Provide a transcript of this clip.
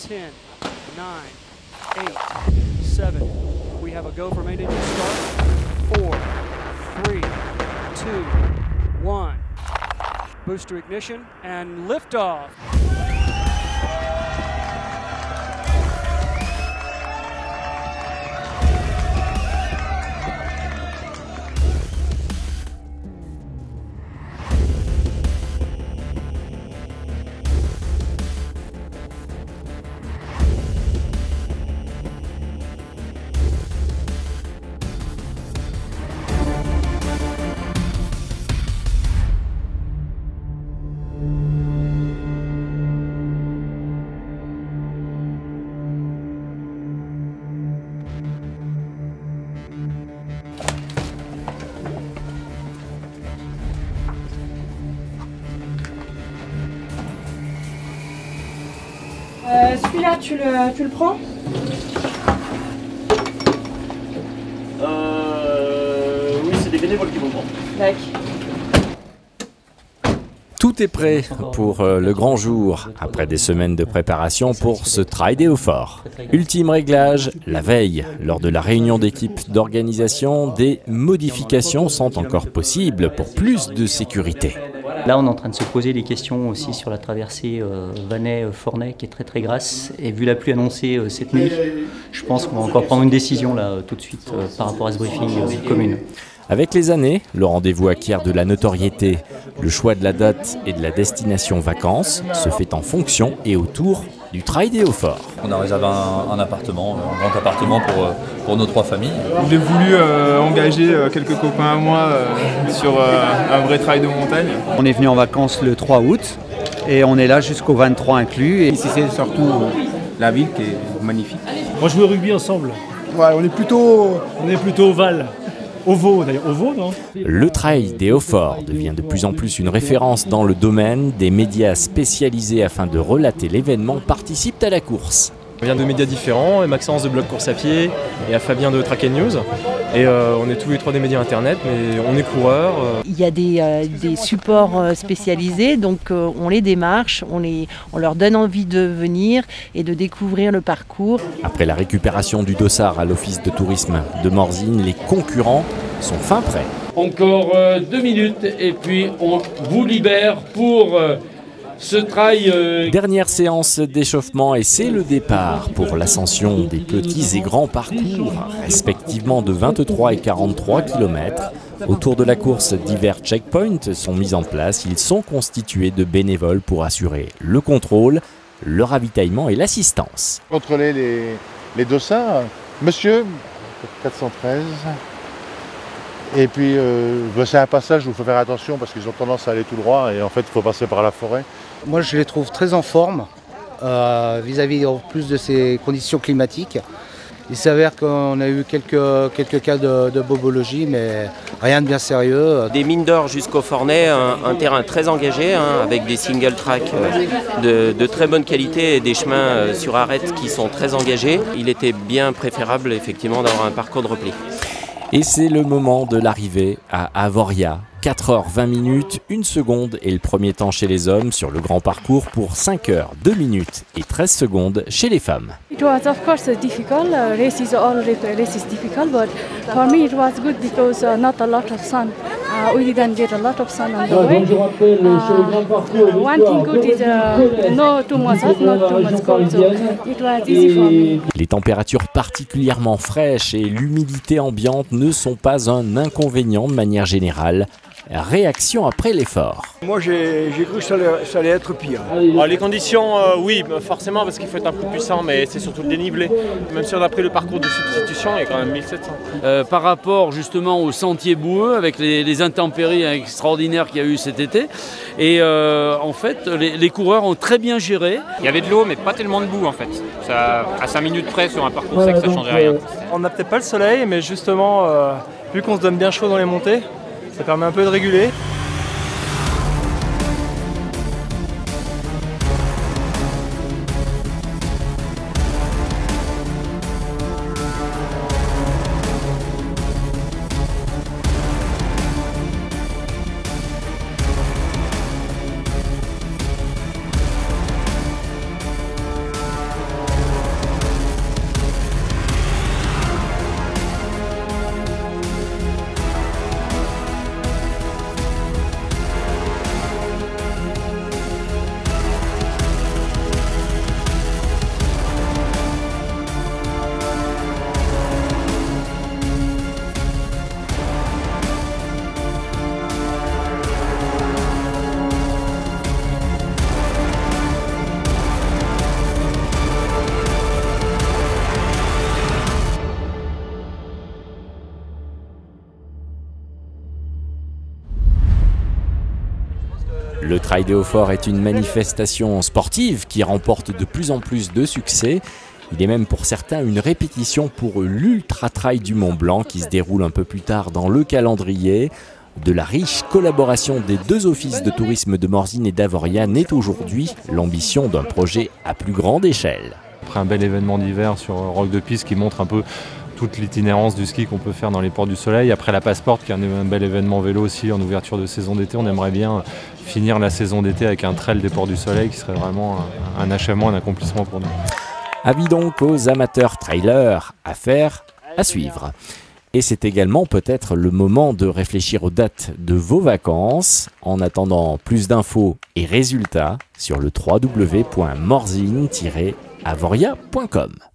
10, 9, 8, 7. We have a go for main engine start. 4, 3, 2, 1. Booster ignition and liftoff. Celui-là, tu le prends? Oui, c'est des bénévoles qui vont le prendre. D'accord. Tout est prêt pour le grand jour, après des semaines de préparation pour ce Trail des Hauts-Forts. Ultime réglage, la veille, lors de la réunion d'équipe d'organisation, des modifications sont encore possibles pour plus de sécurité. Là, on est en train de se poser des questions aussi sur la traversée Vannes-Fornay qui est très très grasse. Et vu la pluie annoncée cette nuit, je pense qu'on va encore prendre une décision là tout de suite par rapport à ce briefing commune. Avec les années, le rendez-vous acquiert de la notoriété. Le choix de la date et de la destination vacances se fait en fonction et autour du Trail des Hauts-Forts. On a réservé un appartement, un grand appartement pour nos 3 familles. J'ai voulu engager quelques copains à moi sur un vrai trail de montagne. On est venu en vacances le 3 août et on est là jusqu'au 23 inclus. Et ici c'est surtout la ville qui est magnifique. On joue au rugby ensemble. Ouais, on est plutôt ovale. Ovo d'ailleurs, Ovo non? Le Trail des Hauts-Forts devient de plus en plus une référence dans le domaine. Des médias spécialisés afin de relater l'événement participent à la course. On vient de médias différents, Maxence de Blog Course à Pied et à Fabien de Track & News. Et on est tous les 3 des médias internet, mais on est coureurs. Il y a des supports spécialisés, donc on les démarche, on leur donne envie de venir et de découvrir le parcours. Après la récupération du dossard à l'office de tourisme de Morzine, les concurrents sont fin prêts. Encore 2 minutes et puis on vous libère pour ce trail. Dernière séance d'échauffement et c'est le départ pour l'ascension des petits et grands parcours, respectivement de 23 et 43 km. Autour de la course, divers checkpoints sont mis en place. Ils sont constitués de bénévoles pour assurer le contrôle, le ravitaillement et l'assistance. Contrôler les dossards. Monsieur, 413. Et puis, c'est un passage où il faut faire attention parce qu'ils ont tendance à aller tout droit et en fait, il faut passer par la forêt. Moi, je les trouve très en forme vis-à-vis en plus de ces conditions climatiques. Il s'avère qu'on a eu quelques cas de bobologie, mais rien de bien sérieux. Des mines d'or jusqu'au Fornay, un terrain très engagé, avec des single tracks de très bonne qualité et des chemins sur arête qui sont très engagés. Il était bien préférable effectivement d'avoir un parcours de repli. Et c'est le moment de l'arrivée à Avoria. 4h20, 1 seconde et le premier temps chez les hommes sur le grand parcours pour 5h, 2 minutes et 13 secondes chez les femmes. It was of course difficult. Race is difficult, but for me it was good because not a lot of sun. We didn't get a lot of sun on the way. One thing good is no too much hot, not too much cold, so it was easy for me. Les températures particulièrement fraîches et l'humidité ambiante ne sont pas un inconvénient de manière générale. Réaction après l'effort. Moi j'ai cru que ça allait être pire. Les conditions, oui, forcément parce qu'il faut être un peu puissant, mais c'est surtout le dénivelé. Même si on a pris le parcours de substitution, il y a quand même 1700. Par rapport justement aux sentiers boueux, avec les intempéries extraordinaires qu'il y a eu cet été. Et en fait, les coureurs ont très bien géré. Il y avait de l'eau, mais pas tellement de boue en fait. Ça, à 5 minutes près sur un parcours sec, ça ne changeait rien. On n'a peut-être pas le soleil, mais justement, vu qu'on se donne bien chaud dans les montées, ça permet un peu de réguler. Trail des Hauts-Forts est une manifestation sportive qui remporte de plus en plus de succès. Il est même pour certains une répétition pour l'Ultra Trail du Mont Blanc qui se déroule un peu plus tard dans le calendrier. De la riche collaboration des deux offices de tourisme de Morzine et d'Avoria naît aujourd'hui l'ambition d'un projet à plus grande échelle. Après un bel événement d'hiver sur Roc de Piste qui montre un peu toute l'itinérance du ski qu'on peut faire dans les Portes du Soleil. Après la Passeporte, qui est un bel événement vélo aussi en ouverture de saison d'été, on aimerait bien finir la saison d'été avec un trail des Portes du Soleil qui serait vraiment un achèvement, un accomplissement pour nous. Avis donc aux amateurs trailers, à faire, à suivre. Et c'est également peut-être le moment de réfléchir aux dates de vos vacances. En attendant plus d'infos et résultats sur le www.morzine-avoria.com.